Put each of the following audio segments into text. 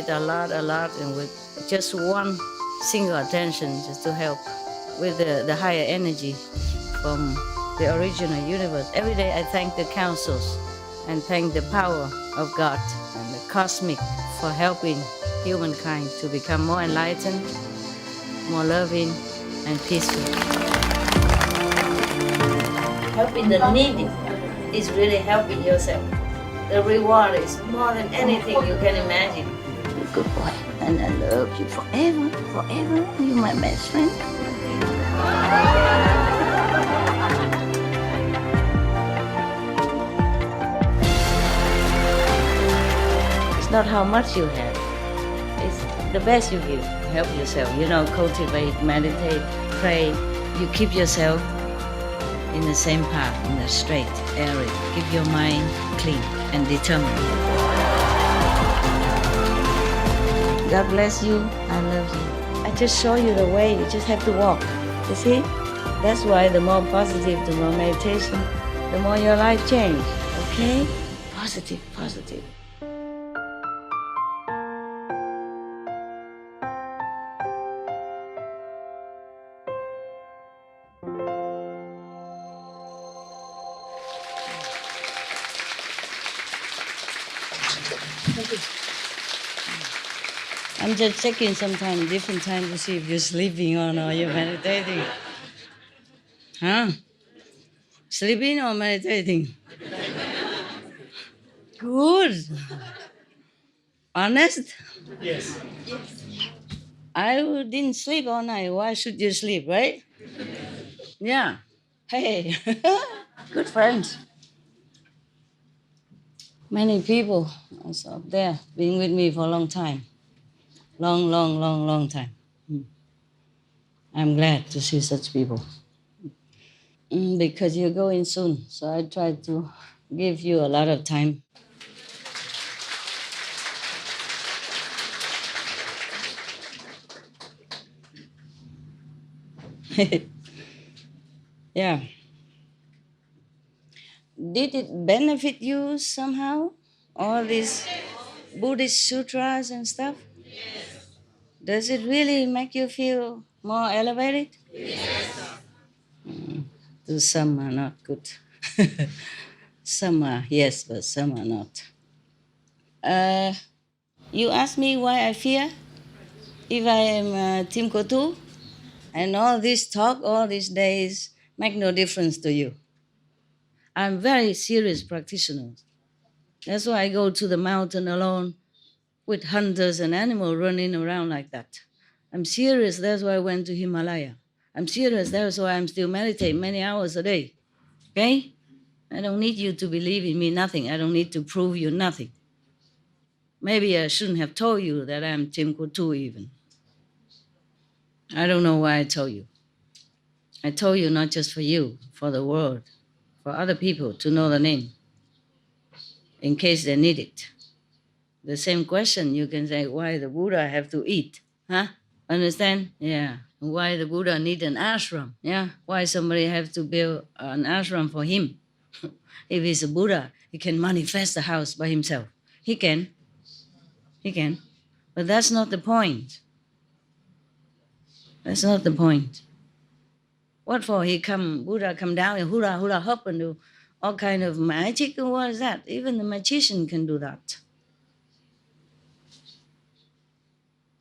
with a lot, and with just one single attention just to help with the higher energy from the original universe. Every day I thank the councils and thank the power of God and the cosmic for helping humankind to become more enlightened, more loving, and peaceful. Helping the needy is really helping yourself. The reward is more than anything you can imagine. You're a good boy, and I love you forever, forever. You're my best friend. It's not how much you have. It's the best you give. Help yourself. Cultivate, meditate, pray. You keep yourself in the same path, in the straight area. Keep your mind clean and determined. God bless you. I love you. I just show you the way. You just have to walk. You see? That's why the more positive, the more meditation, the more your life change. Okay? Positive, positive. I'm just checking sometime, different time to see if you're sleeping or you're meditating. Huh? Sleeping or meditating? Good. Honest? Yes. I didn't sleep all night. Why should you sleep, right? Yeah. Hey, good friends. Many people also up there been with me for a long time. Long time. I'm glad to see such people. Because you're going soon, so I try to give you a lot of time. Yeah. Did it benefit you somehow? All these Buddhist sutras and stuff? Does it really make you feel more elevated? Some are not good. Some are, yes, but some are not. You ask me why I fear if I am Tim Kotu, and all this talk all these days make no difference to you. I'm very serious practitioner. That's why I go to the mountain alone with hunters and animals running around like that. I'm serious. That's why I went to Himalaya. I'm serious. That's why I'm still meditating many hours a day. Okay? I don't need you to believe in me, nothing. I don't need to prove you nothing. Maybe I shouldn't have told you that I'm Tim Kutu even. I don't know why I told you. I told you not just for you, for the world, for other people to know the name, in case they need it. The same question you can say, why the Buddha have to eat? Huh? Understand? Yeah. Why the Buddha need an ashram? Yeah. Why somebody have to build an ashram for him? If he's a Buddha, he can manifest the house by himself. He can. He can. But that's not the point. That's not the point. What for Buddha come down and hula hula hop and do all kind of magic? What is that? Even the magician can do that.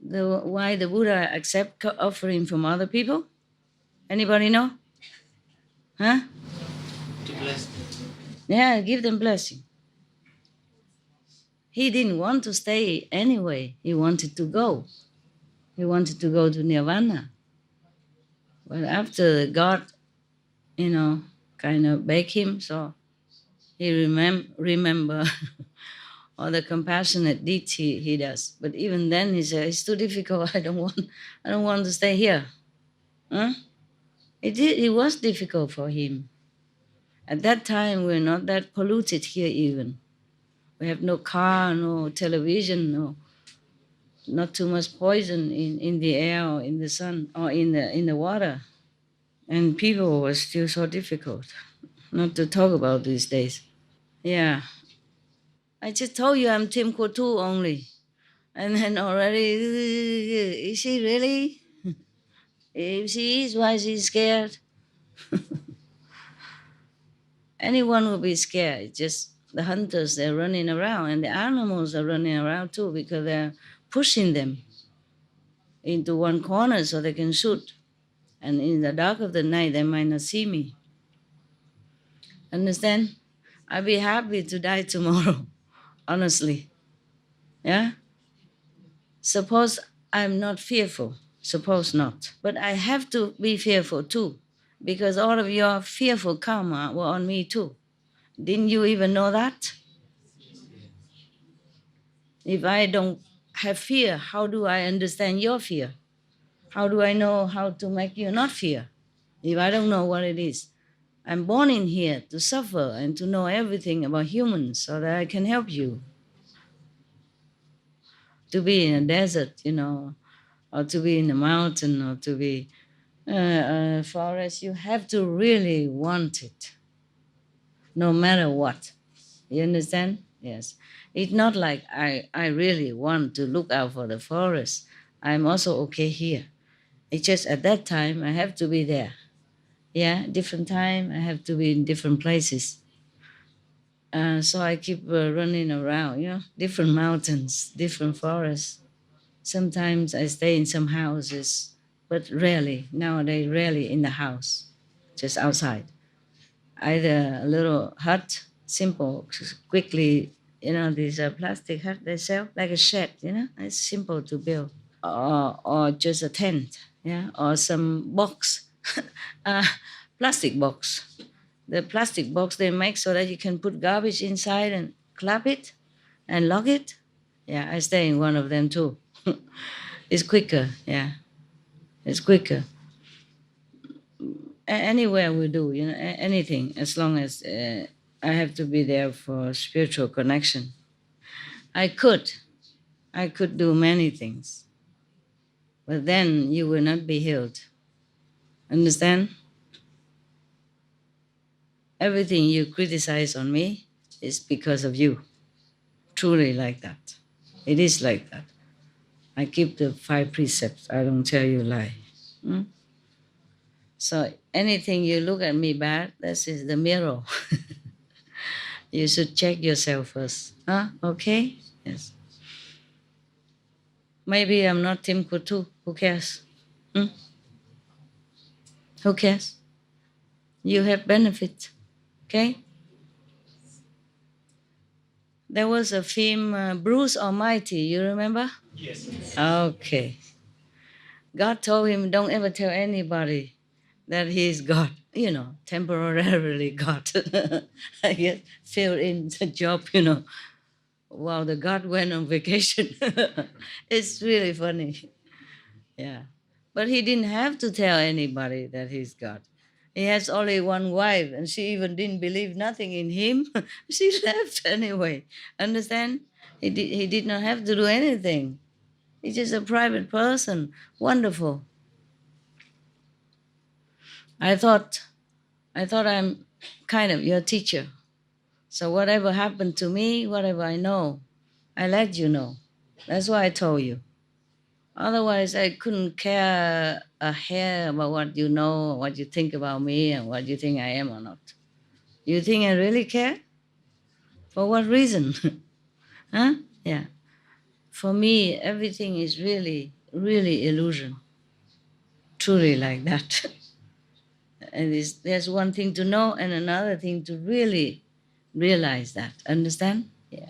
Why the Buddha accept offering from other people? Anybody know? Huh? To bless them. Yeah, give them blessing. He didn't want to stay anyway. He wanted to go. He wanted to go to Nirvana. But after God, kind of begged him, so he remember all the compassionate deeds he does. But even then, he said, it's too difficult. I don't want to stay here. Huh? It was difficult for him. At that time, we're not that polluted here even. We have no car, no television, not too much poison in the air or in the sun or in the water. And people were still so difficult, not to talk about these days. Yeah. I just told you I'm Tim Kotu only. And then already, is she really? If she is, why is she scared? Anyone will be scared. It's just the hunters, they're running around, and the animals are running around too because they're pushing them into one corner so they can shoot. And in the dark of the night, they might not see me. Understand? I'll be happy to die tomorrow, honestly. Yeah? Suppose I'm not fearful. Suppose not. But I have to be fearful too, because all of your fearful karma were on me too. Didn't you even know that? If I don't have fear, how do I understand your fear? How do I know how to make you not fear? If I don't know what it is, I'm born in here to suffer and to know everything about humans so that I can help you. To be in a desert, or to be in a mountain, or to be a forest, you have to really want it, no matter what. You understand? Yes. It's not like I really want to look out for the forest. I'm also okay here. It's just at that time I have to be there. Yeah, different time I have to be in different places. So I keep running around, different mountains, different forests. Sometimes I stay in some houses, but rarely, nowadays, rarely in the house, just outside. Either a little hut, simple, quickly, these plastic hut they sell, like a shed, it's simple to build. Or just a tent, yeah, or some box, uh, plastic box. The plastic box they make so that you can put garbage inside and clap it and lock it. Yeah, I stay in one of them too. It's quicker, yeah, it's quicker. Anywhere we do, anything, as long as I have to be there for spiritual connection. I could, I could do many things, but then you will not be healed. Understand? Everything you criticize on me is because of you. Truly like that. It is like that. I keep the 5 precepts. I don't tell you lie. Hmm? So anything you look at me bad, this is the mirror. You should check yourself first. Huh? Okay? Yes. Maybe I'm not Tim Kutu. Who cares? Hmm? Who cares? You have benefit. Okay? There was a film, Bruce Almighty. You remember? Yes. Okay. God told him, don't ever tell anybody that he's God, temporarily God. I guess fill in the job, while the God went on vacation. It's really funny. Yeah. But he didn't have to tell anybody that he's God. He has only one wife, and she even didn't believe nothing in him. She left anyway. Understand? He did not have to do anything. He's just a private person. Wonderful. I thought I thought I'm kind of your teacher. So whatever happened to me, whatever I know, I let you know. That's why I told you. Otherwise, I couldn't care a hair about what you know, what you think about me, and what you think I am or not. You think I really care? For what reason? Huh? Yeah. For me, everything is really, really illusion. Truly like that. And there's one thing to know and another thing to really realize that. Understand? Yeah.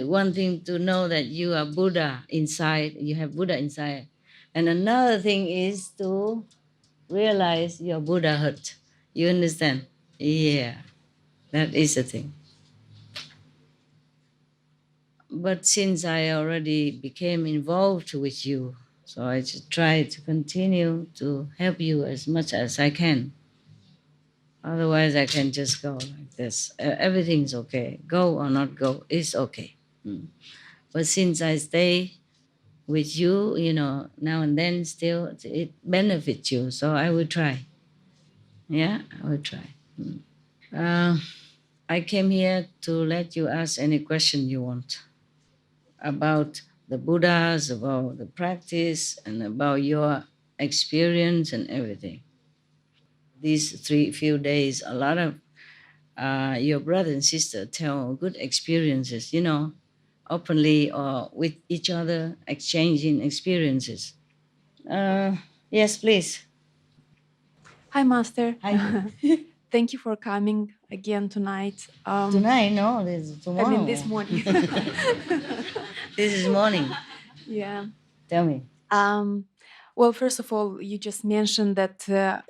One thing to know that you are Buddha inside, you have Buddha inside. And another thing is to realize your Buddhahood. You understand? Yeah, that is the thing. But since I already became involved with you, so I just try to continue to help you as much as I can. Otherwise, I can just go like this. Everything's okay. Go or not go, it's okay. Mm. But since I stay with you, now and then still it benefits you. So I will try. Yeah, I will try. Mm. Uh, I came here to let you ask any question you want about the Buddhas, about the practice, and about your experience and everything. These few days, a lot of your brother and sister tell good experiences, openly or with each other, exchanging experiences. Uh, yes, please. Hi, Master. Hi. Thank you for coming again tonight. Tonight, no, this is I mean, tomorrow. this morning. This is morning. Yeah. Tell me. Well, first of all, you just mentioned that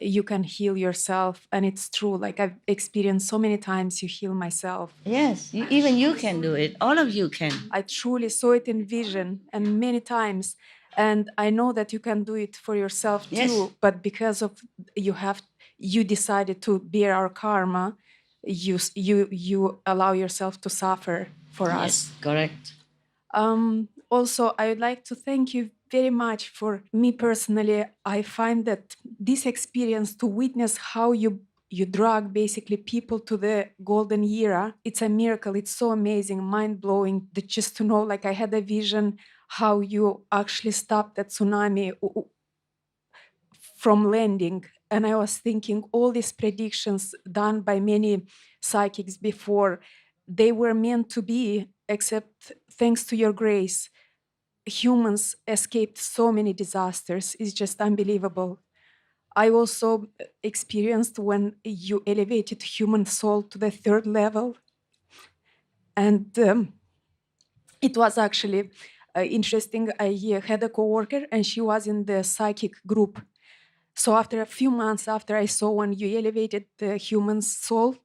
you can heal yourself, and it's true. Like I've experienced so many times, you heal myself. Yes, even you can do it. All of you can. I truly saw it in vision, and many times, and I know that you can do it for yourself Yes. too. But because of you decided to bear our karma, you allow yourself to suffer for us. Yes, correct. Also, I would like to thank you very much. For me personally, I find that this experience to witness how you drag basically people to the golden era, it's a miracle. It's so amazing, mind blowing. That just to know, like I had a vision how you actually stopped that tsunami from landing. And I was thinking all these predictions done by many psychics before, they were meant to be, except thanks to your grace humans escaped so many disasters. It's just unbelievable. I also experienced when you elevated human soul to the third level, and it was actually interesting. I had a coworker, and she was in the psychic group. So after a few months after I saw when you elevated the human soul,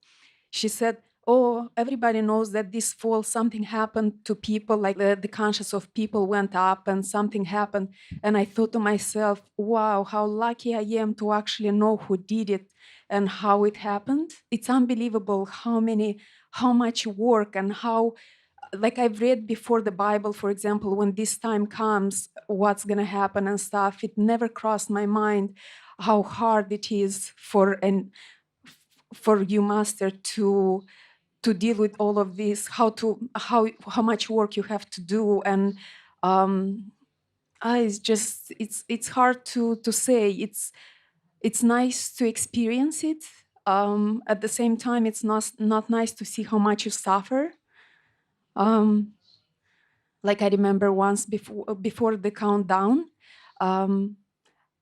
she said, "Oh, everybody knows that this fall something happened to people, like the conscience of people went up and something happened." And I thought to myself, wow, how lucky I am to actually know who did it and how it happened. It's unbelievable how much work and how, like I've read before the Bible, for example, when this time comes, what's going to happen and stuff. It never crossed my mind how hard it is for you, Master, to deal with all of this, how much work you have to do. And it's just it's hard to say. It's nice to experience it. At the same time, it's not nice to see how much you suffer. um, like I remember once before the countdown, um,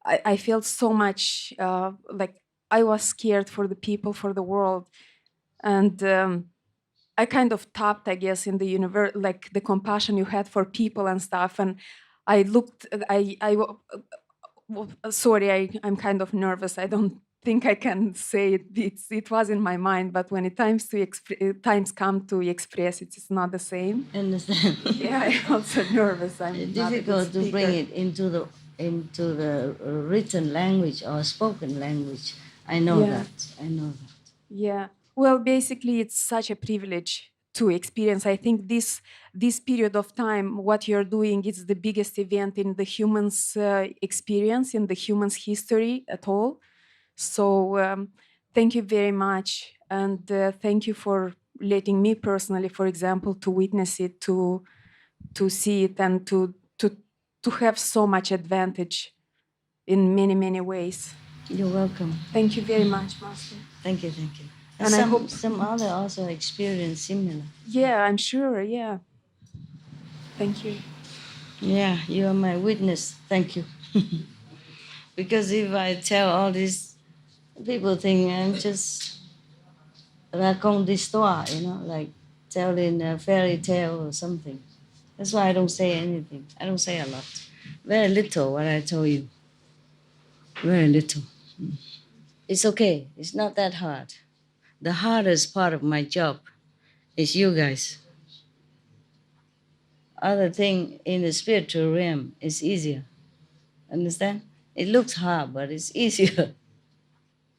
I felt so much like I was scared for the people, for the world. And I kind of tapped, I guess, in the universe, like the compassion you had for people and stuff. And I looked, sorry, I'm kind of nervous. I don't think I can say it. It was in my mind, but when times come to express it, it's not the same. Understand? Yeah, I'm also nervous. I'm It's not a good difficult to bring speaker. it into the written language or spoken language. I know Yeah. that. I know that. Yeah. Well, basically, it's such a privilege to experience. I think this period of time, what you're doing, is the biggest event in the humans' experience, in the humans' history at all. So, thank you very much, and thank you for letting me personally, for example, to witness it, to see it, and to have so much advantage in many ways. You're welcome. Thank you very much, Master. Thank you, thank you. And I hope some other also experience similar. Yeah, I'm sure. Yeah. Thank you. Yeah, you are my witness. Thank you. Because if I tell all this, people think I'm just raconte d'histoire, like telling a fairy tale or something. That's why I don't say anything. I don't say a lot. Very little what I told you. Very little. It's okay. It's not that hard. The hardest part of my job is you guys. Other thing in the spiritual realm is easier. Understand? It looks hard, but it's easier.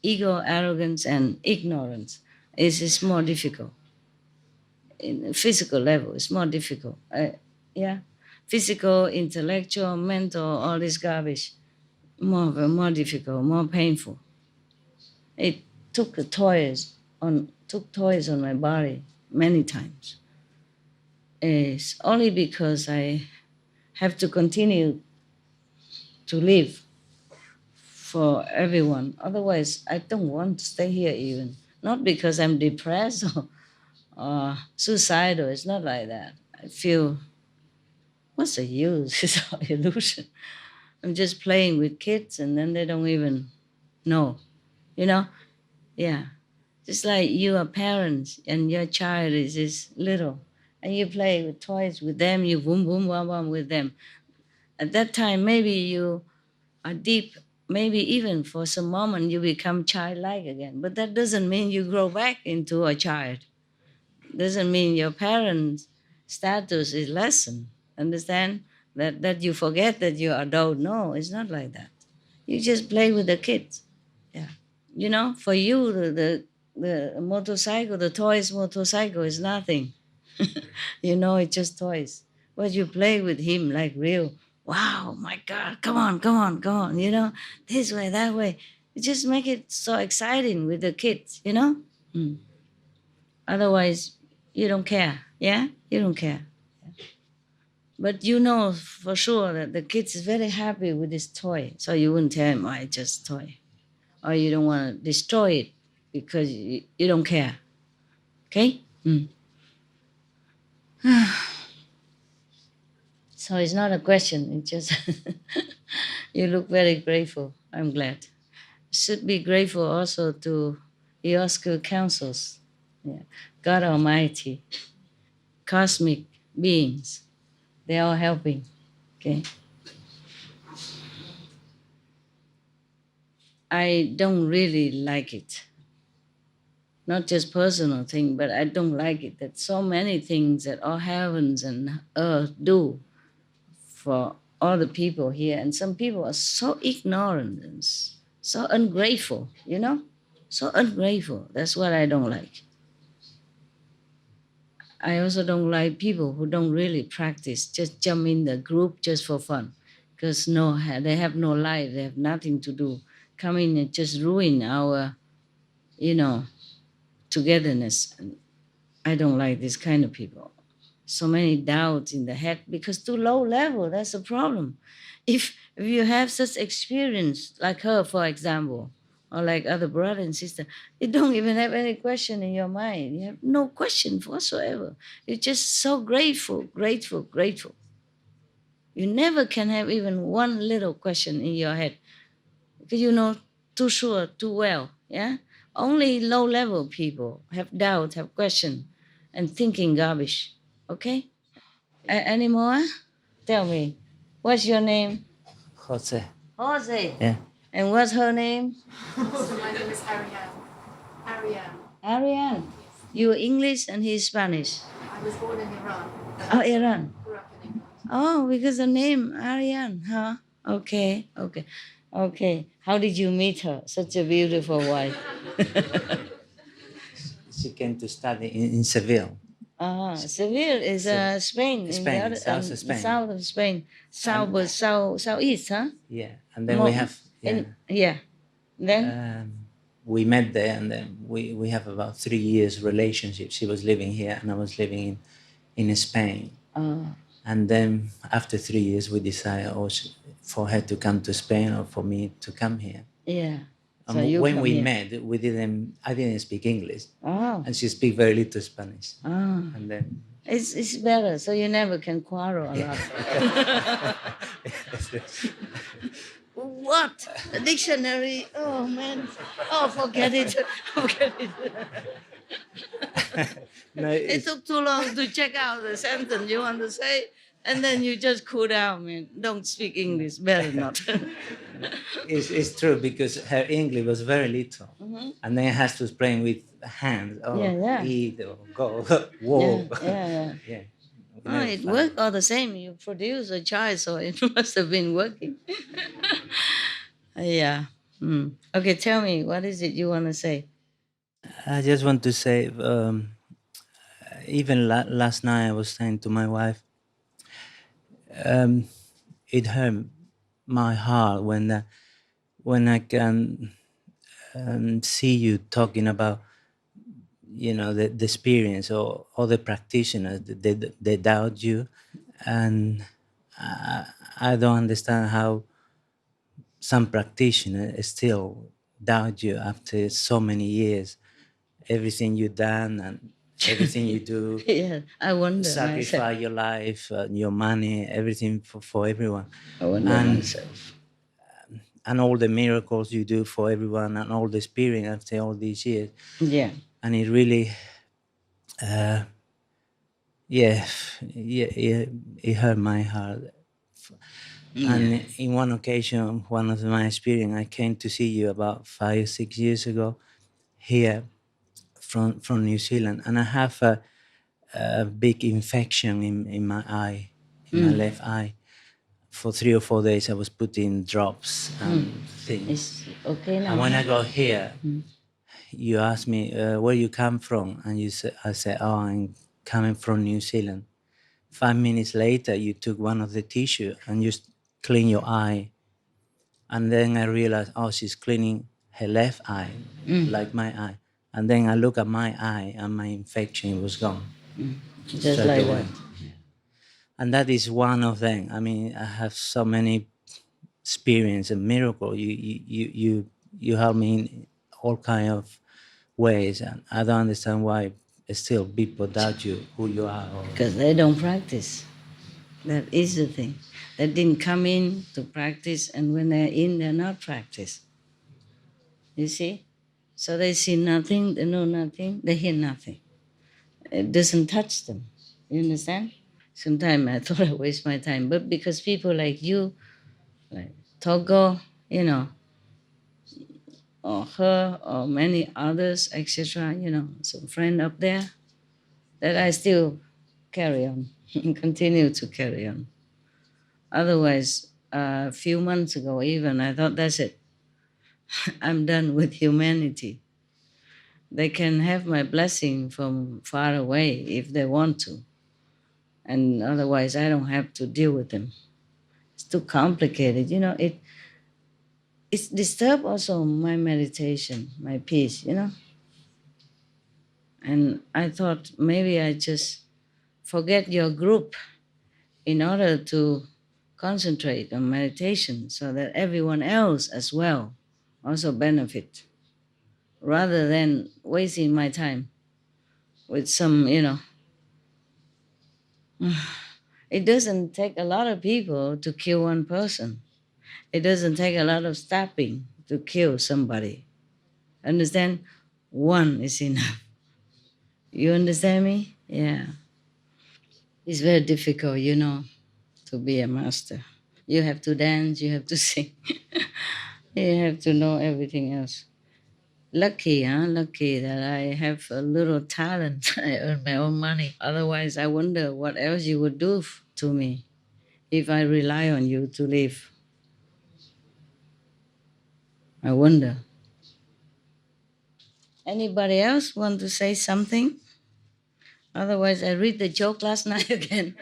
Ego, arrogance, and ignorance is more difficult. In the physical level, it's more difficult. Yeah, physical, intellectual, mental, all this garbage, more difficult, more painful. It took toys on my body many times. It's only because I have to continue to live for everyone. Otherwise, I don't want to stay here even. Not because I'm depressed or suicidal. It's not like that. I feel, what's the use? It's all illusion. I'm just playing with kids and then they don't even know, you know? Yeah. Just like you are parents and your child is little and you play with toys with them, you boom, boom, bam, bam with them. At that time, maybe you are deep, maybe even for some moment you become childlike again. But that doesn't mean you grow back into a child. Doesn't mean your parents' status is lessened. Understand? That you forget that you're adult. No, it's not like that. You just play with the kids. Yeah. You know, for you, the motorcycle, the toys motorcycle is nothing. You know, it's just toys. But you play with him like real. Wow, my God, come on, come on, come on. You know, this way, that way. You just make it so exciting with the kids, you know? Mm. Otherwise, you don't care. Yeah? You don't care. But you know for sure that the kids is very happy with this toy. So you wouldn't tell him, oh, it's just toy. Or you don't want to destroy it because you don't care. Okay? Mm. So it's not a question. It's just you look very grateful. I'm glad. Should be grateful also to your school councils. Yeah. God Almighty, cosmic beings. They are helping. Okay. I don't really like it. Not just personal thing, but I don't like it that so many things that all heavens and earth do for all the people here, and some people are so ignorant and so ungrateful, you know, so ungrateful. That's what I don't like. I also don't like people who don't really practice, just jump in the group just for fun, because no, they have no life, they have nothing to do. Come in and just ruin our, you know, togetherness. And I don't like this kind of people. So many doubts in the head because too low level. That's a problem. If you have such experience like her, for example, or like other brother and sister, you don't even have any question in your mind. You have no question whatsoever. You're just so grateful, grateful, grateful. You never can have even one little question in your head because you know too sure, too well. Yeah. Only low level people have doubt, have question, and thinking garbage. Okay. Any more? Tell me, what's your name? Jose. Jose. Yeah. And what's her name? So my name is Ariane. Ariane. Ariane. You English and he's Spanish. I was born in Iran. Oh, Iran. Grew up in England. Oh, because the name Ariane, huh? Okay, okay, okay. How did you meet her? Such a beautiful wife. She came to study in Seville. Seville is Spain, in Spain, the other, south of the Spain. south of Spain. South was southeast, huh? Yeah, and then we have Yeah. Then we met there, and then we have about 3 years relationship. She was living here, and I was living in Spain. And then after 3 years, we decided for her to come to Spain or for me to come here. yeah. And when we met, I didn't speak English, Oh. and she speak very little Spanish. Ah. And then It's better, so you never can quarrel a lot. What? A dictionary? Oh man. Oh, forget it. Forget it. no, It took too long to check out the sentence you want to say, and then you just cool down, man. Don't speak English. Better not. it's true because her English was very little, and then has to explain with hands. Oh, Yeah. eat or go, whoa. Yeah. Yeah. Oh, it worked all the same. You produce a child, so it must have been working. Yeah. Okay, tell me, what is it you want to say? I just want to say, even last night I was saying to my wife, it hurt my heart when I can see you talking about the experience or other practitioners they doubt you, and I don't understand how some practitioners still doubt you after so many years. Everything you've done and everything you do, Yeah, I wonder myself. sacrifice your life, your money, everything for everyone, I wonder and myself. and all the miracles you do for everyone, and all the experience after all these years. Yeah. And it really, yeah, it hurt my heart. And Yeah. in one occasion, one of my experience, I came to see you about 5 or 6 years ago here from New Zealand, and I have a big infection in my eye, in my left eye. For 3 or 4 days, I was putting drops and things. It's okay now. And when I got here, you asked me where you come from, and I said, "Oh, I'm coming from New Zealand." 5 minutes later, you took one of the tissue and you clean your eye, and then I realized, oh, she's cleaning her left eye, like my eye. And then I look at my eye, and my infection was gone. Just Straight like away. that. And that is one of them. I mean, I have so many experience and miracle. You help me in all kind of ways, and I don't understand why still people doubt you, who you are. Because they don't practice. That is the thing. They didn't come in to practice, and when they're in, they're not practice. You see? So they see nothing, they know nothing, they hear nothing. It doesn't touch them. You understand? Sometimes I thought I waste my time, but because people like you, like Togo, or her, or many others, etc., some friend up there, that I still carry on and continue to carry on. Otherwise, a few months ago, even, I thought that's it. I'm done with humanity. They can have my blessing from far away if they want to. And otherwise, I don't have to deal with them. It's too complicated. It's disturb also my meditation, my peace. And I thought maybe I just forget your group in order to concentrate on meditation so that everyone else as well also benefit rather than wasting my time with some. It doesn't take a lot of people to kill one person. It doesn't take a lot of stabbing to kill somebody. Understand? One is enough. You understand me? Yeah. It's very difficult, to be a master. You have to dance, you have to sing, you have to know everything else. Lucky, huh? Lucky that I have a little talent. I earn my own money. Otherwise, I wonder what else you would do to me if I rely on you to live. I wonder. Anybody else want to say something? Otherwise, I read the joke last night again.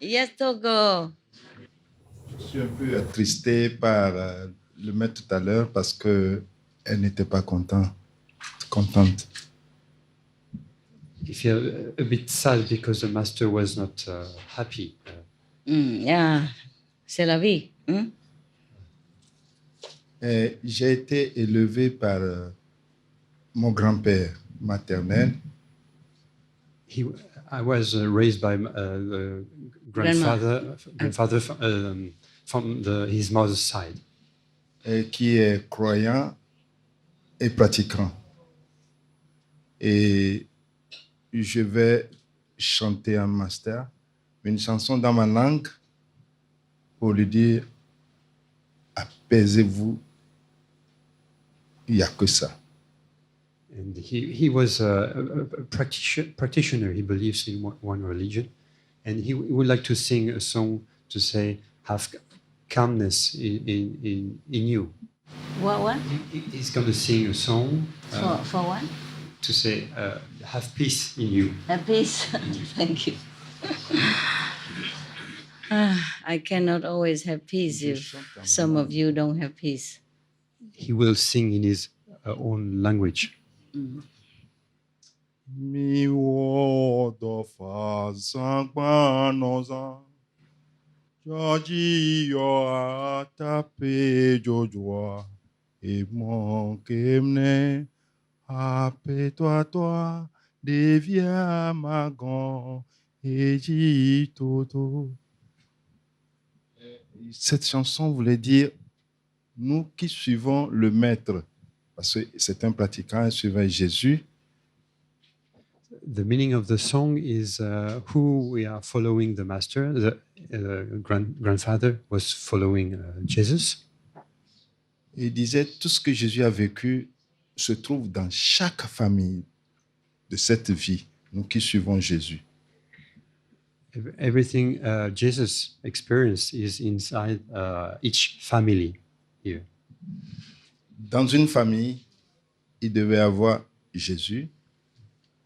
Yes, Togo. Je suis un peu attristé par le maître tout à l'heure parce que elle n'était pas contente. You feel a bit sad because the master was not happy. Yeah, c'est la vie. Et j'ai été élevé par mon grand-père maternel I was raised by the grandfather from his mother's side, qui est croyant et pratiquant. Et je vais chanter un master, une chanson dans ma langue pour lui dire apaisez-vous, il n'y a que ça. and he was a practitioner. He believes in one religion, and he would like to sing a song to say have calmness in you. What? He's going to sing a song For what? to say have peace in you. A peace. Thank you. I cannot always have peace if some of you don't have peace. He will sing in his own language. Mi wo do fa san pa no san Georgie, yo a tapé Jojoa, et mon kemne, toi, devient ma grand, et dit toto. Cette chanson voulait dire, nous qui suivons le maître, parce que c'est un pratiquant, il suivait Jésus. The meaning of the song is who we are following the master. The grandfather was following Jesus. Et il disait, tout ce que Jésus a vécu se trouve dans chaque famille de cette vie, nous qui suivons Jésus. Everything Jesus experienced is inside each family here. Dans une famille, il devait avoir Jésus,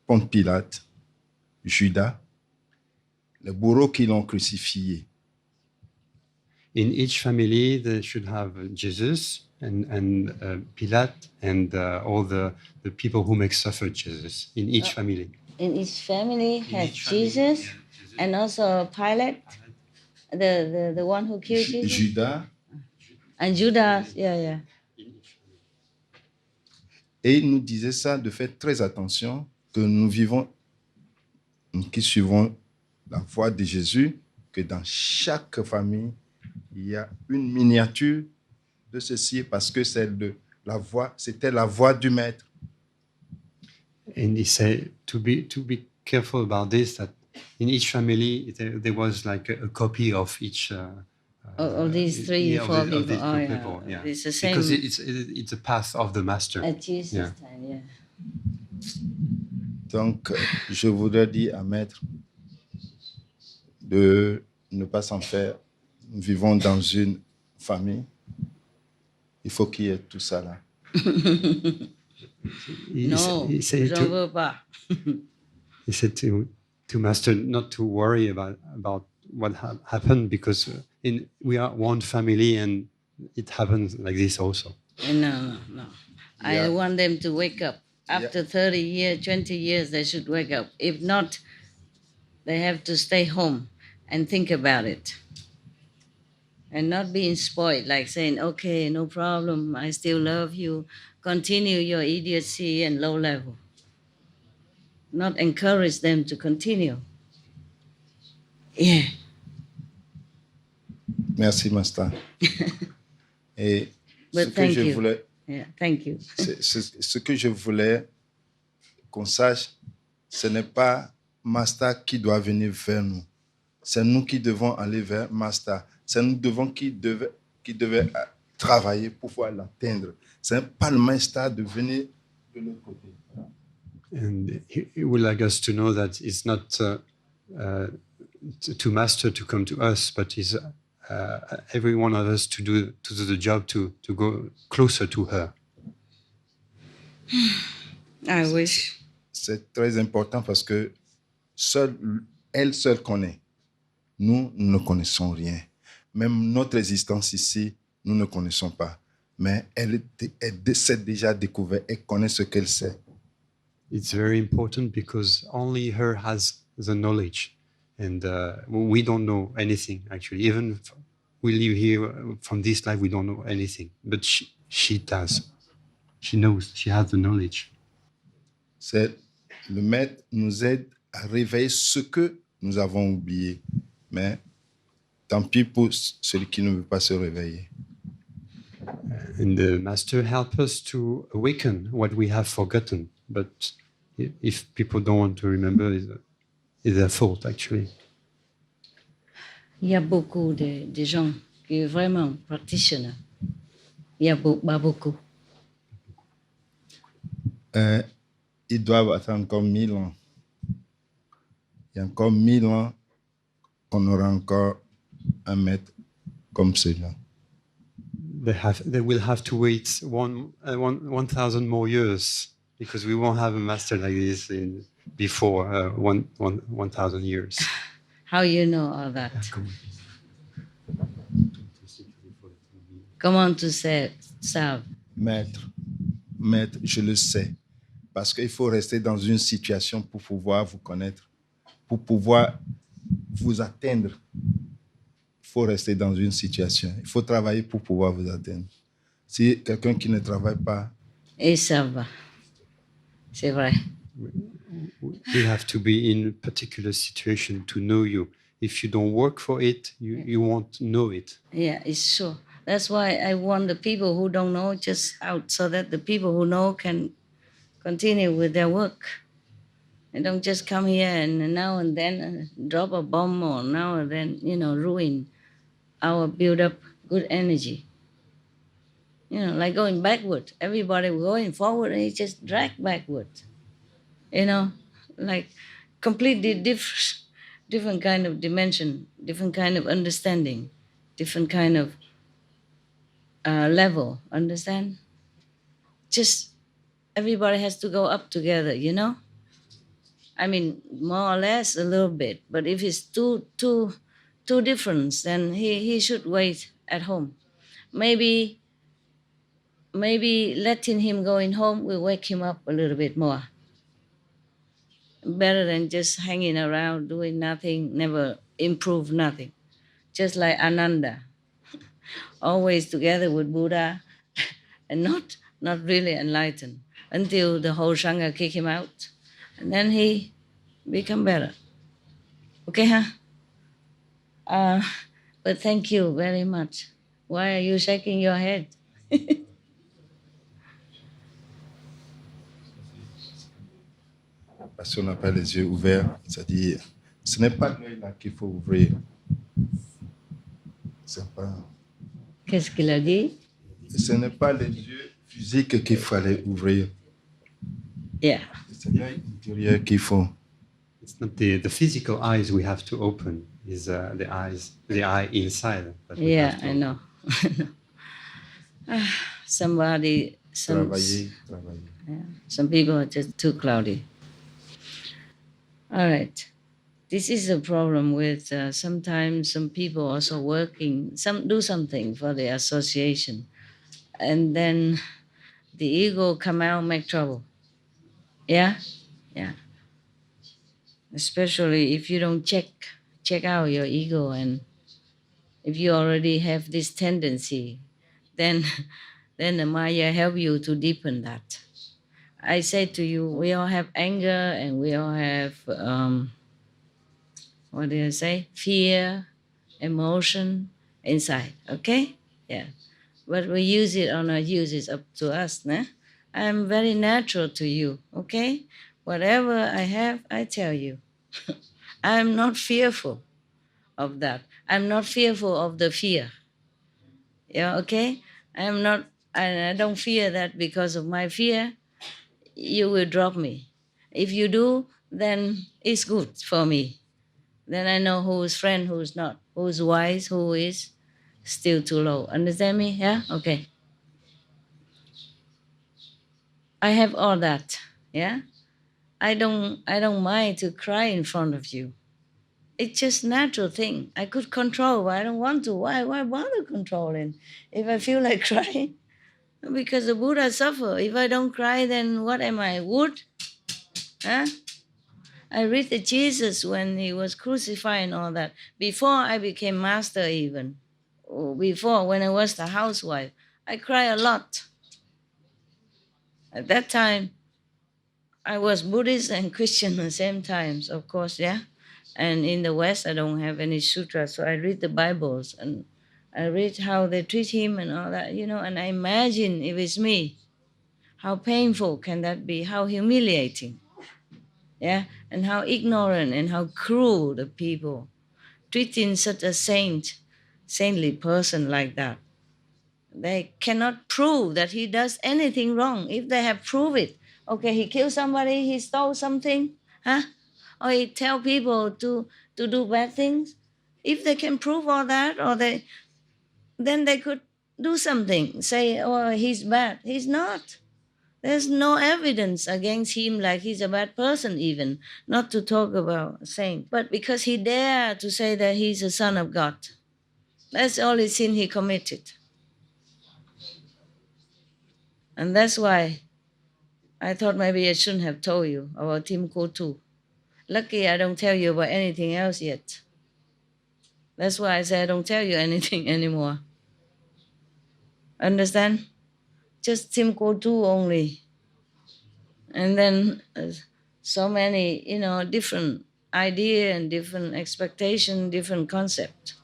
Ponce Pilate, Judas, les bourreaux qui l'ont crucifié. In each family, they should have Jesus and Pilate and all the people who make suffer Jesus in each family. In each family has each family, Jesus, yeah, Jesus. and also Pilate, the one who killed Jesus, Judas. and Judas. Yeah. Et il nous disait ça, de faire très attention, que nous vivons, nous qui suivons la voie de Jésus, que dans chaque famille, il y a une miniature de ceci, parce que c'était la voie du maître. And he said to be careful about this, that in each family there was like a copy of each Of these three, yeah, four of people. these Oh, yeah. people, yeah. It's the same Because it's a path of the master. at Jesus' Yeah. time. Yeah. Donc, je voudrais dire à Maître de ne pas s'en faire. Nous vivons dans une famille. Il faut qu'il y ait tout ça là. No, He said j'en veux pas. he said to master not to worry about what happened, because we are one family and it happens like this also. No. I Yeah. want them to wake up. After 30 years, 20 years, they should wake up. If not, they have to stay home and think about it. And not being spoiled, like saying, okay, no problem, I still love you. Continue your idiocy and low level. Not encourage them to continue. Yeah. Merci, Master. Et ce But que thank je you. voulais, Yeah, thank you. ce que je voulais qu'on sache, ce n'est pas Master qui doit venir vers nous. C'est nous qui devons aller vers Master. C'est nous qui devait travailler pour pouvoir l'atteindre. Ce n'est pas le Master de venir de l'autre côté. And he would like us to know that it's not to master to come to us, but it's every one of us to do the job to go closer to her. I wish. C'est très important parce que elle seule connaît. Nous ne connaissons rien. Même notre existence ici, nous ne connaissons pas. Mais elle s'est déjà découverte. Elle connaît ce qu'elle sait. It's very important because only her has the knowledge, and we don't know anything actually. Even we live here from this life, we don't know anything, but she does. She knows. She has the knowledge. C'est le maître nous aide à réveiller ce que nous avons oublié. Mais tant pis pour celui qui ne veut pas se réveiller. And the master helps us to awaken what we have forgotten. But if people don't want to remember, it's their fault actually. Il y a beaucoup de gens qui sont vraiment practitioners. Il y a pas beaucoup. Ils doivent attendre encore 1000 ans. Il y a encore 1000 ans qu'on aura encore un maître comme celui-là. They will have to wait 1,000 more years, because we won't have a master like this before 1,000 years. How you know all that? Comment tu sais ça? Maître, je le sais. Parce qu'il faut rester dans une situation pour pouvoir vous connaître, pour pouvoir vous atteindre. Il faut rester dans une situation. Il faut travailler pour pouvoir vous atteindre. Si quelqu'un qui ne travaille pas, Et ça va. C'est vrai. We have to be in a particular situation to know you. If you don't work for it, you won't know it. Yeah, it's true. That's why I want the people who don't know just out so that the people who know can continue with their work. And don't just come here and now and then drop a bomb or now and then, ruin our build up good energy. Like going backward. Everybody going forward and it just drag backward. Like completely different kind of dimension, different kind of understanding, different kind of level. Understand? Just everybody has to go up together. I mean, more or less a little bit. But if it's too different, then he should wait at home. Maybe letting him go in home will wake him up a little bit more. Better than just hanging around doing nothing, never improve nothing. Just like Ananda, always together with Buddha, and not really enlightened until the whole Sangha kick him out, and then he become better. Okay, huh? But thank you very much. Why are you shaking your head? parce qu'on n'a pas les yeux ouverts, c'est-à-dire, ce n'est pas l'œil là qu'il faut ouvrir. C'est pas... Qu'est-ce qu'il a dit? Ce n'est pas les yeux physiques qu'il fallait ouvrir. Yeah. C'est l'œil intérieur qu'il faut. It's not the physical eyes we have to open, is the eye inside. That we Yeah, have to I know. Somebody, Travailler. yeah, some people are just too cloudy. All right. This is a problem with sometimes some people also working, do something for the association, and then the ego come out, make trouble. Yeah? Yeah. Especially if you don't check out your ego, and if you already have this tendency, then the Maya help you to deepen that. I say to you, we all have anger and we all have, what do I say? Fear, emotion inside, okay? Yeah. But we use it or not use it, up to us, nah? I'm very natural to you, okay? Whatever I have, I tell you. I'm not fearful of that. I'm not fearful of the fear. Yeah, okay? I'm not, I don't fear that because of my fear, you will drop me. If you do, then it's good for me. Then I know who's friend, who's not, who's wise, who is still too low. Understand me? Yeah? Okay. I have all that. Yeah? I don't mind to cry in front of you. It's just natural thing. I could control, but I don't want to. Why bother controlling? If I feel like crying, because the Buddha suffer. If I don't cry, then what am I? Wood? Huh? I read the Jesus when he was crucified and all that. Before I became master even. Or before, when I was the housewife, I cry a lot. At that time, I was Buddhist and Christian at the same times, of course, yeah. And in the West, I don't have any sutras, so I read the Bibles and I read how they treat him and all that, and I imagine if it's me, how painful can that be? How humiliating, yeah? And how ignorant and how cruel the people treating such a saintly person like that. They cannot prove that he does anything wrong. If they have proved it, okay, he killed somebody, he stole something, huh? Or he tell people to do bad things. If they can prove all that, then they could do something. Say, oh, he's bad. He's not. There's no evidence against him like he's a bad person even, not to talk about saint. But because he dared to say that he's a son of God, that's the only sin he committed. And that's why I thought maybe I shouldn't have told you about Tim Kotu. Lucky I don't tell you about anything else yet. That's why I say I don't tell you anything anymore. Understand? Just Timbuktu only. And then so many, different idea and different expectation, different concept.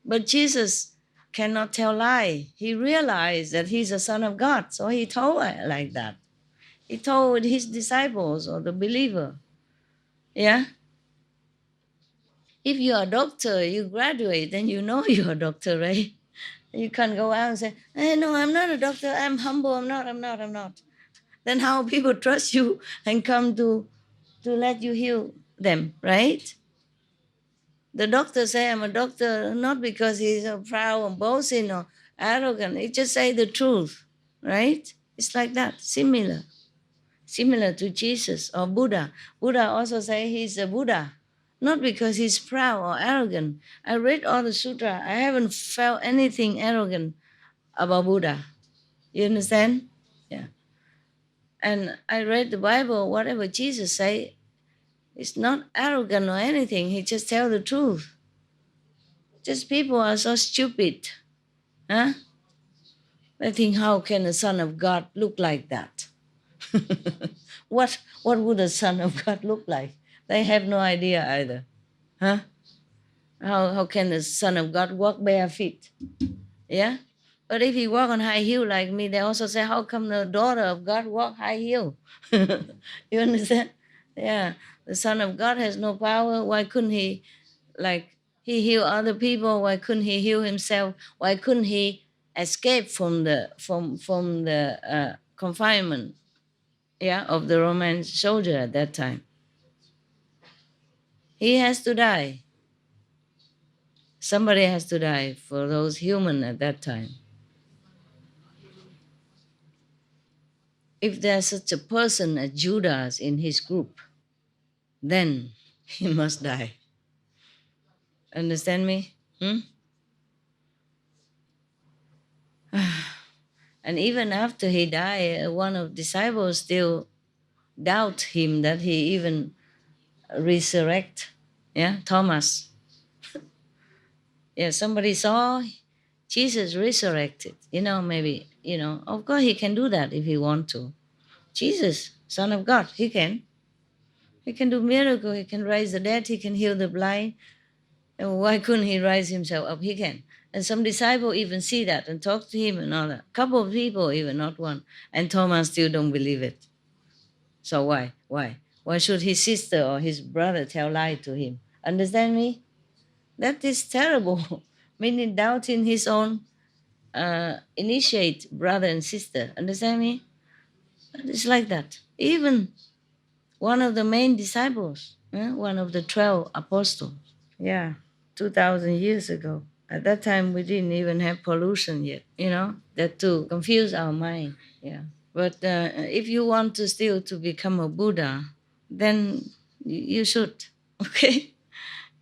But Jesus cannot tell lie. He realized that he's a son of God, so he told like that. He told his disciples or the believer, yeah. If you're a doctor, you graduate, then you know you're a doctor, right? You can't go out and say, no, I'm not a doctor. I'm humble. I'm not. Then how people trust you and come to let you heal them, right? The doctor say I'm a doctor not because he's proud and boasting or arrogant. He just say the truth, right? It's like that, similar to Jesus or Buddha. Buddha also say he's a Buddha, not because he's proud or arrogant. I read all the sutra. I haven't felt anything arrogant about Buddha. You understand? Yeah. And I read the Bible. Whatever Jesus say, it's not arrogant or anything. He just tell the truth. Just people are so stupid, huh? They think, how can a son of God look like that? What would a son of God look like? They have no idea either, huh? How can the son of God walk bare feet? Yeah. But if he walk on high heel like me, they also say, how come the daughter of God walk high heel? You understand? Yeah. The son of God has no power. Why couldn't he, like, he heal other people? Why couldn't he heal himself? Why couldn't he escape from the confinement, yeah, of the Roman soldier at that time? He has to die. Somebody has to die for those human at that time. If there's such a person as Judas in his group, then he must die. Understand me? Hmm? And even after he died, one of the disciples still doubt him that he even resurrect. Yeah, Thomas. Yeah, somebody saw Jesus resurrected. Maybe, of course he can do that if he want to. Jesus, Son of God, he can. He can do miracle. He can raise the dead. He can heal the blind. And why couldn't he rise himself up? He can. And some disciple even see that and talk to him and all that. Couple of people even, not one. And Thomas still don't believe it. So why? Why? Why should his sister or his brother tell lie to him? Understand me? That is terrible. Meaning doubting his own initiate brother and sister. Understand me? It's like that. Even one of the main disciples, one of the 12 apostles. Yeah, 2,000 years ago. At that time, we didn't even have pollution yet, that to confuse our mind. Yeah. But if you want to still to become a Buddha, then you should, okay?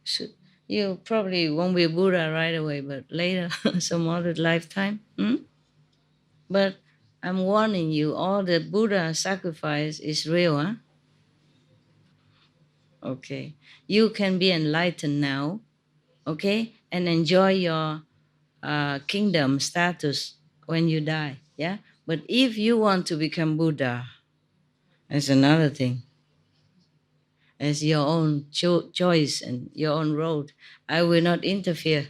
Should. You probably won't be a Buddha right away, but later, some other lifetime. But I'm warning you, all the Buddha sacrifice is real, huh? Okay. You can be enlightened now, okay, and enjoy your kingdom status when you die. Yeah. But if you want to become Buddha, that's another thing. It's your own choice and your own road. I will not interfere.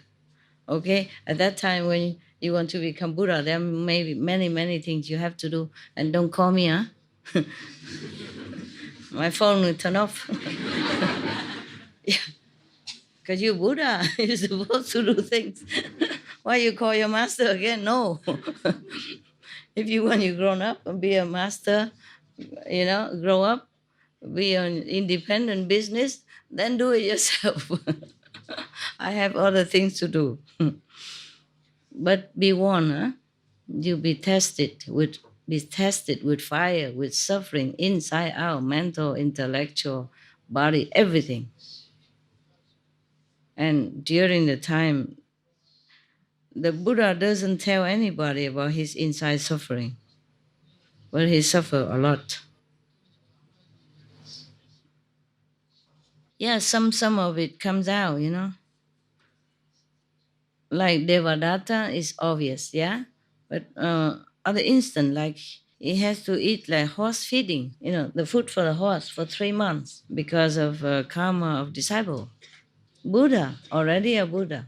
Okay. At that time, when you want to become Buddha, there may be many things you have to do. And don't call me, huh? My phone will turn off. Yeah. Because you're Buddha, you're supposed to do things. Why you call your master again? No. If you want you grown up and be a master, grow up, be an independent business, then do it yourself. I have other things to do. But be warned, huh? You be tested with fire, with suffering, inside out, mental, intellectual, body, everything. And during the time, the Buddha doesn't tell anybody about his inside suffering, but he suffered a lot. Yeah, some of it comes out, you know. Like Devadatta is obvious, yeah. But other instant, like he has to eat like horse feeding, you know, the food for the horse for 3 months because of karma of disciple. Buddha, already a Buddha.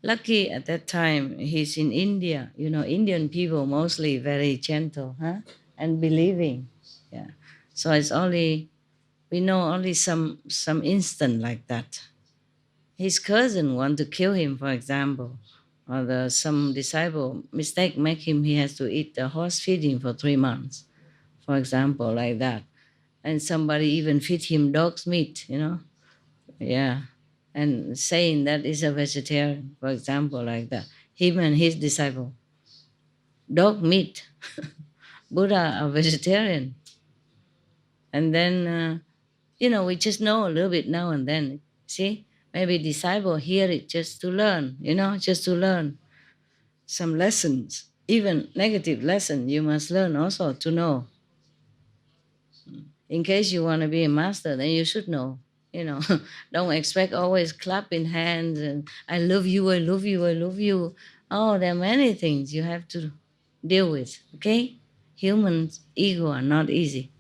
Lucky at that time he's in India. You know, Indian people mostly very gentle, huh? And believing. Yeah. So it's only we know only some instant like that. His cousin want to kill him, for example, or some disciple mistake make him he has to eat the horse feeding for 3 months, for example, like that. And somebody even feed him dog's meat, you know. Yeah. And saying that is a vegetarian, for example, like that. Him and his disciple. Dog meat. Buddha a vegetarian. And then, you know, we just know a little bit now and then. See, maybe disciple hear it just to learn, you know, just to learn some lessons. Even negative lesson, you must learn also to know. In case you want to be a master, then you should know. You know, don't expect always clapping hands and I love you, I love you, I love you. Oh, there are many things you have to deal with. Okay, humans' ego are not easy.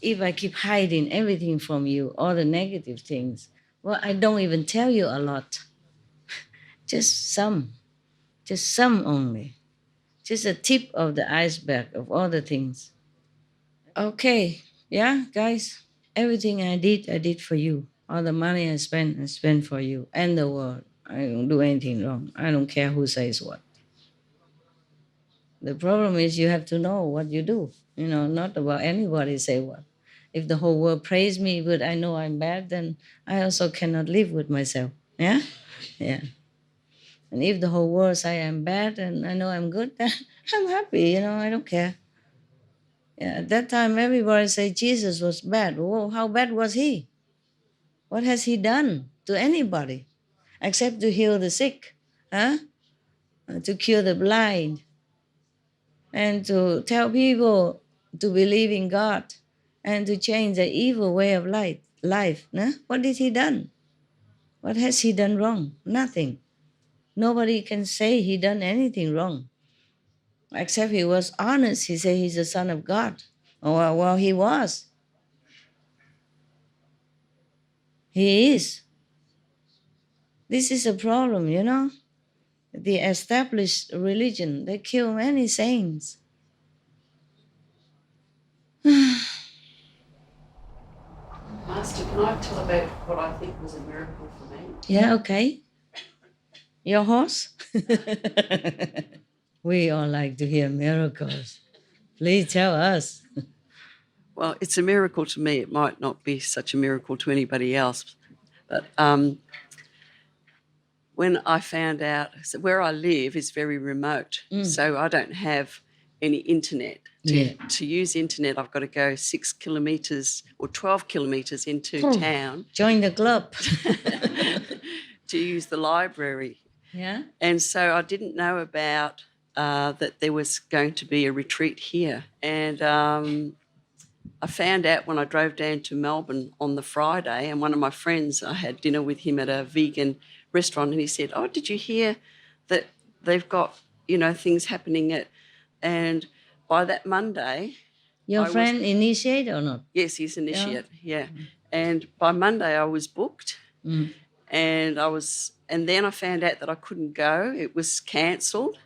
If I keep hiding everything from you, all the negative things, well, I don't even tell you a lot. Just some only. Just a tip of the iceberg of all the things. Okay, yeah, guys. Everything I did for you. All the money I spent for you and the world. I don't do anything wrong. I don't care who says what. The problem is you have to know what you do. You know, not about anybody say what. If the whole world praise me, but I know I'm bad, then I also cannot live with myself. Yeah? Yeah. And if the whole world say I'm bad and I know I'm good, then I'm happy, you know, I don't care. Yeah, at that time everybody say Jesus was bad. Whoa, how bad was he? What has he done to anybody except to heal the sick, huh? To cure the blind, and to tell people to believe in God and to change the evil way of life. Nah? What did he done? What has he done wrong? Nothing. Nobody can say he done anything wrong, except he was honest. He said he's the son of God. Oh, well, he was. He is. This is a problem, you know. The established religion, they kill many saints. Master, can I tell about what I think was a miracle for me? Yeah, okay. Your horse? We all like to hear miracles. Please tell us. Well, it's a miracle to me. It might not be such a miracle to anybody else. But when I found out, so where I live is very remote, so I don't have any internet. To use internet, I've got to go 6 kilometres or 12 kilometres into town. Join the club. To use the library. Yeah? And so I didn't know about that there was going to be a retreat here. And I found out when I drove down to Melbourne on the Friday, and one of my friends, I had dinner with him at a vegan restaurant, and he said, "Oh, did you hear that they've got, you know, things happening at..." And by that Monday... Your friend initiate or not? Yes, he's initiate, yeah. And by Monday I was booked, and then I found out that I couldn't go. It was cancelled.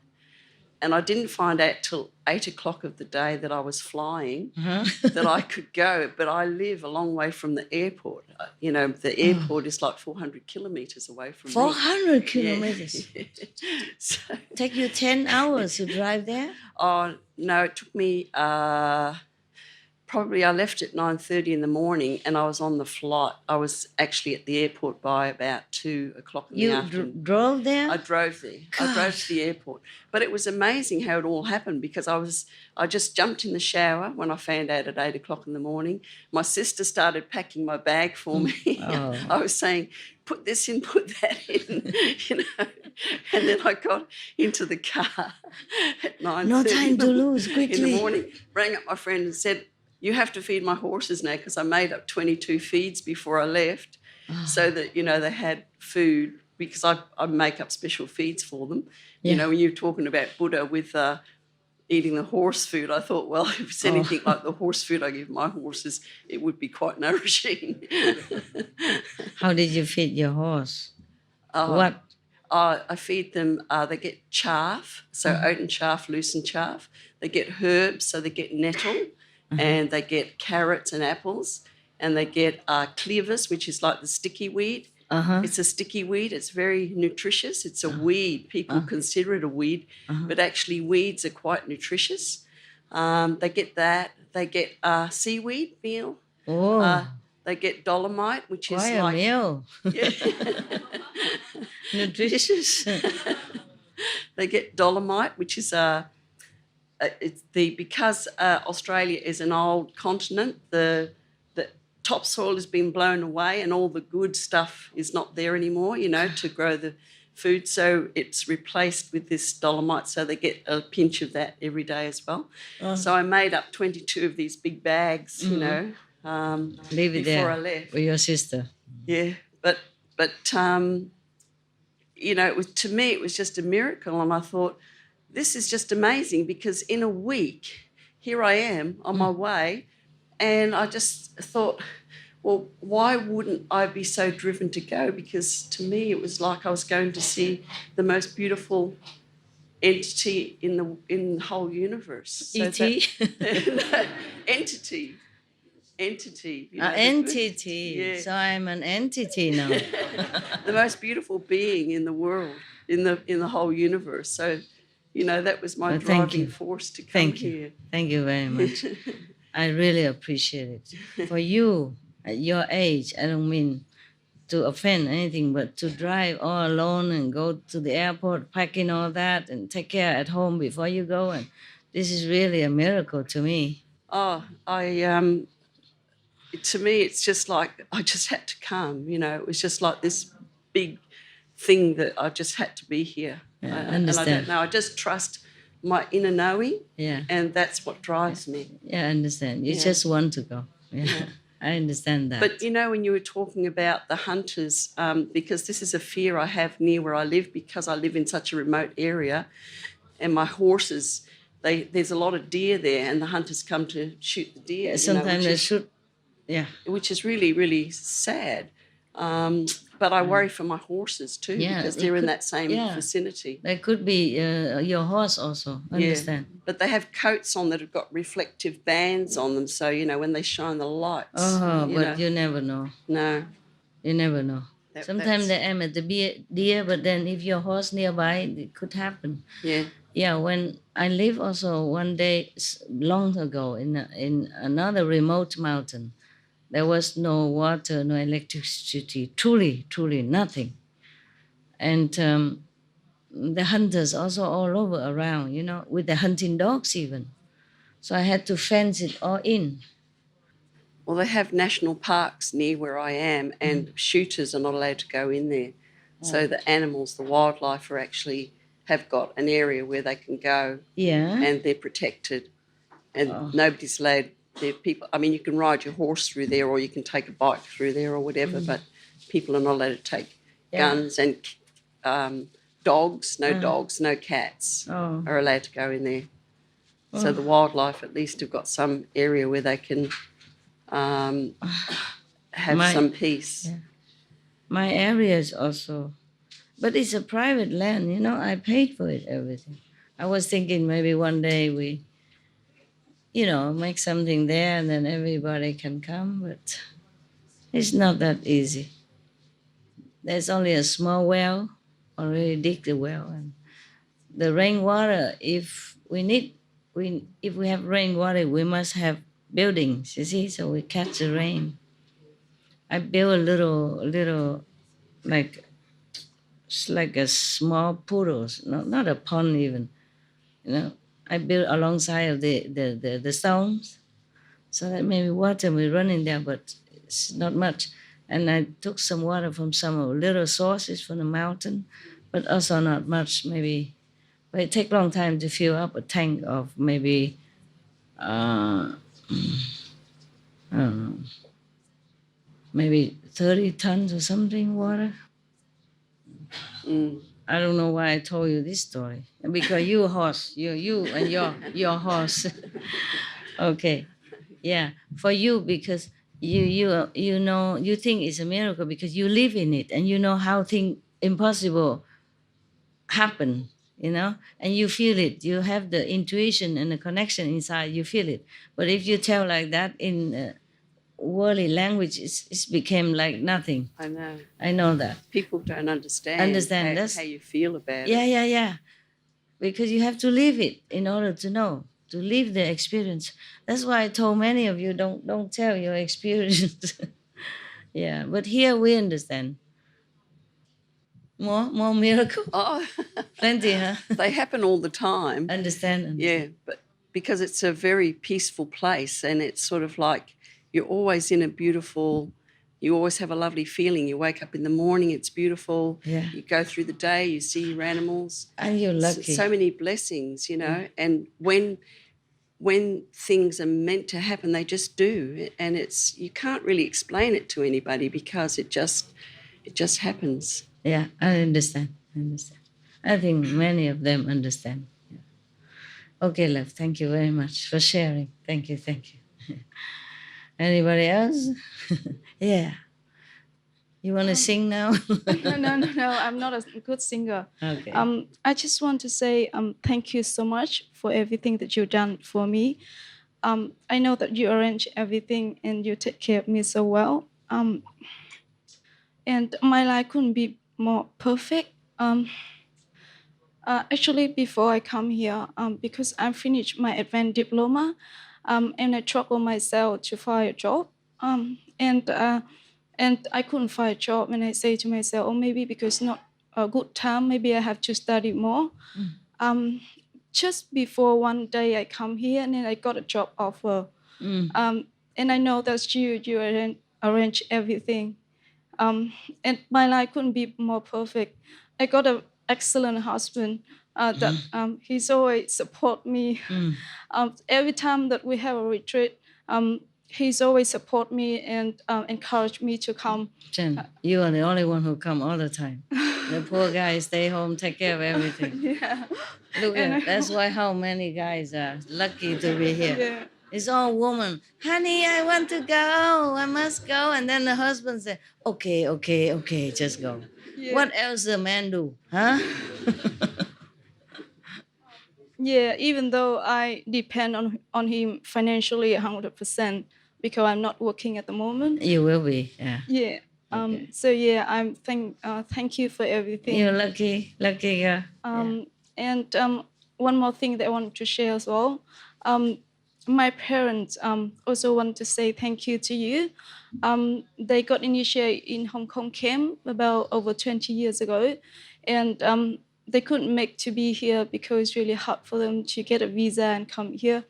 And I didn't find out till 8 o'clock of the day that I was flying that I could go. But I live a long way from the airport. You know, the airport is like 400 kilometres away from me. 400 kilometres? Yeah. So, take you 10 hours to drive there? Oh, no, it took me probably I left at 9:30 in the morning, and I was on the flight. I was actually at the airport by about 2 o'clock in the You afternoon. drove there? I drove there. I drove to the airport. But it was amazing how it all happened, because I just jumped in the shower when I found out at 8 o'clock in the morning. My sister started packing my bag for me. Oh. I was saying, put this in, put that in, you know. And then I got into the car at 9:30 No time to lose, in quickly. the morning, rang up my friend and said, you have to feed my horses now, because I made up 22 feeds before I left, so that, you know, they had food, because I make up special feeds for them. Yeah. You know, when you're talking about Buddha with eating the horse food, I thought, well, if it's anything like the horse food I give my horses, it would be quite nourishing. How did you feed your horse? Oh, What? I feed them, they get chaff, so oat and chaff, loosened chaff. They get herbs, so they get nettle, and they get carrots and apples, and they get cleavers, which is like the sticky weed. It's a sticky weed. It's very nutritious. It's a weed. People consider it a weed, but actually weeds are quite nutritious. They get that. They get seaweed meal. Oh, They get dolomite, which is quite a like meal. Yeah. Nutritious. They get dolomite, which is because Australia is an old continent, the topsoil has been blown away, and all the good stuff is not there anymore, you know, to grow the food. So it's replaced with this dolomite. So they get a pinch of that every day as well. So I made up 22 of these big bags, you know, Leave it before there I left. with your sister. Yeah, but you know, to me it was just a miracle, and I thought, this is just amazing, because in a week here I am on my way, and I just thought, well, why wouldn't I be so driven to go? Because to me it was like I was going to see the most beautiful entity in the whole universe. So E.T.? that, entity. You know, Entity. Yeah. So I'm an entity now. The most beautiful being in the world, in the whole universe. So, you know, that was my Well, thank driving you. force to come Thank here. you. Thank you very much. I really appreciate it. For you, at your age, I don't mean to offend anything, but to drive all alone and go to the airport, packing all that, and take care at home before you go, and this is really a miracle to me. Oh, to me, it's just like I just had to come. You know, it was just like this big thing that I just had to be here. Yeah, I And I understand. don't know. I just trust my inner knowing, Yeah, and that's what drives me. yeah, I understand. You Yeah. just want to go. Yeah, I understand that. But, you know, when you were talking about the hunters, because this is a fear I have near where I live, because I live in such a remote area, and my horses, there's a lot of deer there, and the hunters come to shoot the deer. Yeah, you know, sometimes they should. Yeah, which is really, really sad. But I worry for my horses too, Yeah, because it they're in could- that same yeah. vicinity. that could be your horse also. I Yeah. understand. But they have coats on that have got reflective bands on them, so, you know, when they shine the lights, Oh, you but know, you never know. no. You never know. that's- Sometimes they aim at the deer, but then if your horse nearby, it could happen. Yeah. Yeah, when I live also one day long ago in another remote mountain, there was no water, no electricity, truly nothing. And the hunters also all over around, you know, with the hunting dogs even. So I had to fence it all in. Well, they have national parks near where I am, and shooters are not allowed to go in there. So the animals, the wildlife, have got an area where they can go, Yeah. and they're protected, and nobody's allowed. There people. I mean, you can ride your horse through there, or you can take a bike through there, or whatever. But people are not allowed to take guns, and dogs. No dogs, no cats Oh. are allowed to go in there. So the wildlife at least have got some area where they can have My- some peace. Yeah. My area is also, but it's a private land, you know, I paid for it, everything. I was thinking maybe one day we, you know, make something there and then everybody can come, but it's not that easy. There's only a small well, already dig the well, and the rainwater, if we have rainwater, we must have buildings, you see, so we catch the rain. I built a little, like, it's like a small poodles, not a pond even, you know. I built alongside of the stones, so that maybe water will run in there, but it's not much. And I took some water from some little sources from the mountain, but also not much, maybe. But it take long time to fill up a tank of maybe, I don't know, maybe 30 tons or something water. I don't know why I told you this story. Because you horse, you and your horse. Okay. Yeah. For you, because you know, you think it's a miracle because you live in it and you know how things impossible happen, you know, and you feel it. You have the intuition and the connection inside, you feel it. But if you tell like that in worldly language, it's became like nothing. I know. I know that. People don't understand, how you feel about Yeah, it. yeah. Because you have to live it in order to know, to live the experience. That's why I told many of you, don't tell your experience. Yeah, but here we understand. More miracle. Oh, Plenty, huh? they happen all the time. Understand. Yeah, but because it's a very peaceful place and it's sort of like you're always in a beautiful, you always have a lovely feeling. You wake up in the morning, it's beautiful. Yeah. You go through the day, you see your animals. And you're lucky. So many blessings, you know. And when things are meant to happen, they just do. And it's, you can't really explain it to anybody because it just happens. Yeah, I understand. I think many of them understand. Yeah. Okay, love. Thank you very much for sharing. Thank you. Anybody else? Yeah. You want to sing now? No. I'm not a good singer. Okay. I just want to say thank you so much for everything that you've done for me. I know that you arrange everything and you take care of me so well. And my life couldn't be more perfect. Actually, before I come here, because I finished my advanced diploma, and I struggle myself to find a job, and I couldn't find a job. And I say to myself, oh, maybe because not a good time, maybe I have to study more. Just before one day I come here, and then I got a job offer. And I know that you arrange everything. And my life couldn't be more perfect. I got an excellent husband that he's always support me. Every time that we have a retreat, he's always support me and encourage me to come. Jen, you are the only one who come all the time. The poor guy stay home, take care of everything. Yeah. Look at that's why how many guys are lucky to be here. Yeah. It's all woman. Honey, I want to go. I must go. And then the husband say, okay, just go. Yeah. What else the man do? Huh? Yeah, even though I depend on him financially 100% because I'm not working at the moment. You will be, yeah. Yeah. Okay. So yeah, I'm thank you for everything. You're lucky girl. And one more thing that I want to share as well. My parents also want to say thank you to you. They got initiated in Hong Kong camp about over 20 years ago, and they couldn't make to be here because it's really hard for them to get a visa and come here.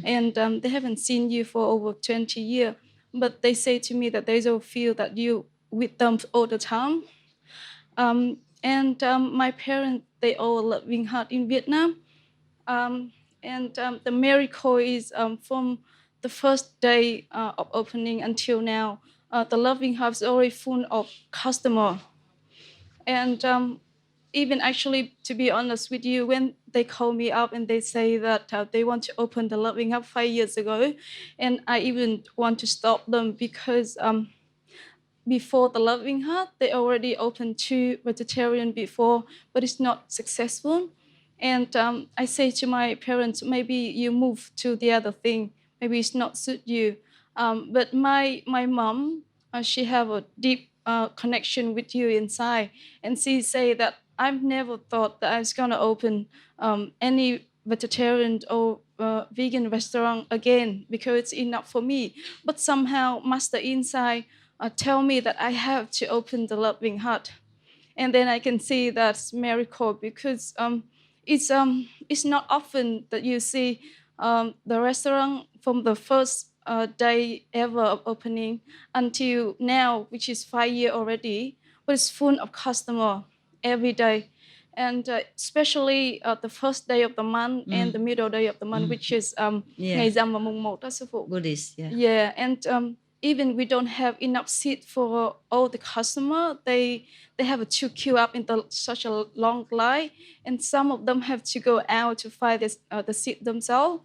And they haven't seen you for over 20 years. But they say to me that they don't feel that you with them all the time. And my parents, they all loving heart in Vietnam. And the miracle is from the first day of opening until now, the loving heart is already full of customer. And even actually, to be honest with you, when they call me up and they say that they want to open the loving hub 5 years ago, and I even want to stop them because before the loving heart, they already opened 2 vegetarian before, but it's not successful. And I say to my parents, maybe you move to the other thing. Maybe it's not suit you. But my mom, she have a deep connection with you inside, and she say that I've never thought that I was gonna open any vegetarian or vegan restaurant again because it's enough for me. But somehow, Master inside tell me that I have to open the loving heart, and then I can see that's miracle because it's not often that you see the restaurant from the first day ever of opening until now, which is 5 years already, but it's full of customer every day. And especially the first day of the month and the middle day of the month, which is Yeah. ngày rằm và mùng 1 đó sư phụ. Buddhist, yeah. Yeah, and even we don't have enough seat for all the customer. They have to queue up in such a long line, and some of them have to go out to find the seat themselves.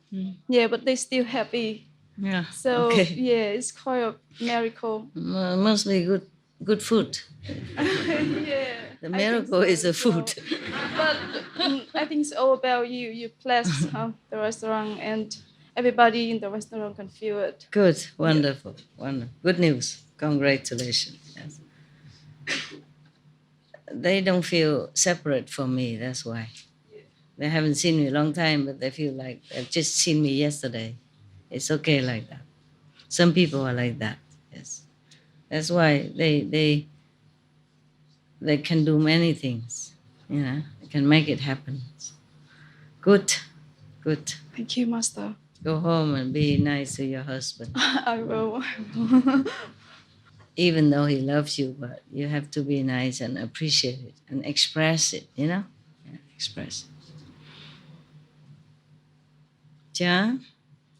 Yeah, but they still happy. Yeah. So okay. yeah, it's quite a miracle. Mostly good food. Yeah, The I think miracle so is the as well. food. But I think it's all about you. You bless the restaurant, and everybody in the restaurant can feel it. Good, wonderful, wonderful. Good news. Congratulations. Yes. They don't feel separate from me, that's why. They haven't seen me a long time, but they feel like they've just seen me yesterday. It's okay like that. Some people are like that, yes. That's why they can do many things, you know, they can make it happen. Good, good. Thank you, Master. Go home and be nice to your husband. I will. Even though he loves you, but you have to be nice and appreciate it and express it, you know? Yeah, express it. John,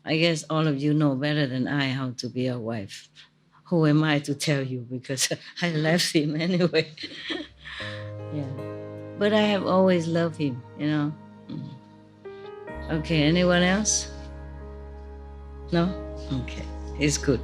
I guess all of you know better than I how to be a wife. Who am I to tell you, because I left him anyway. Yeah. But I have always loved him, you know? Okay, anyone else? No? Okay, it's good.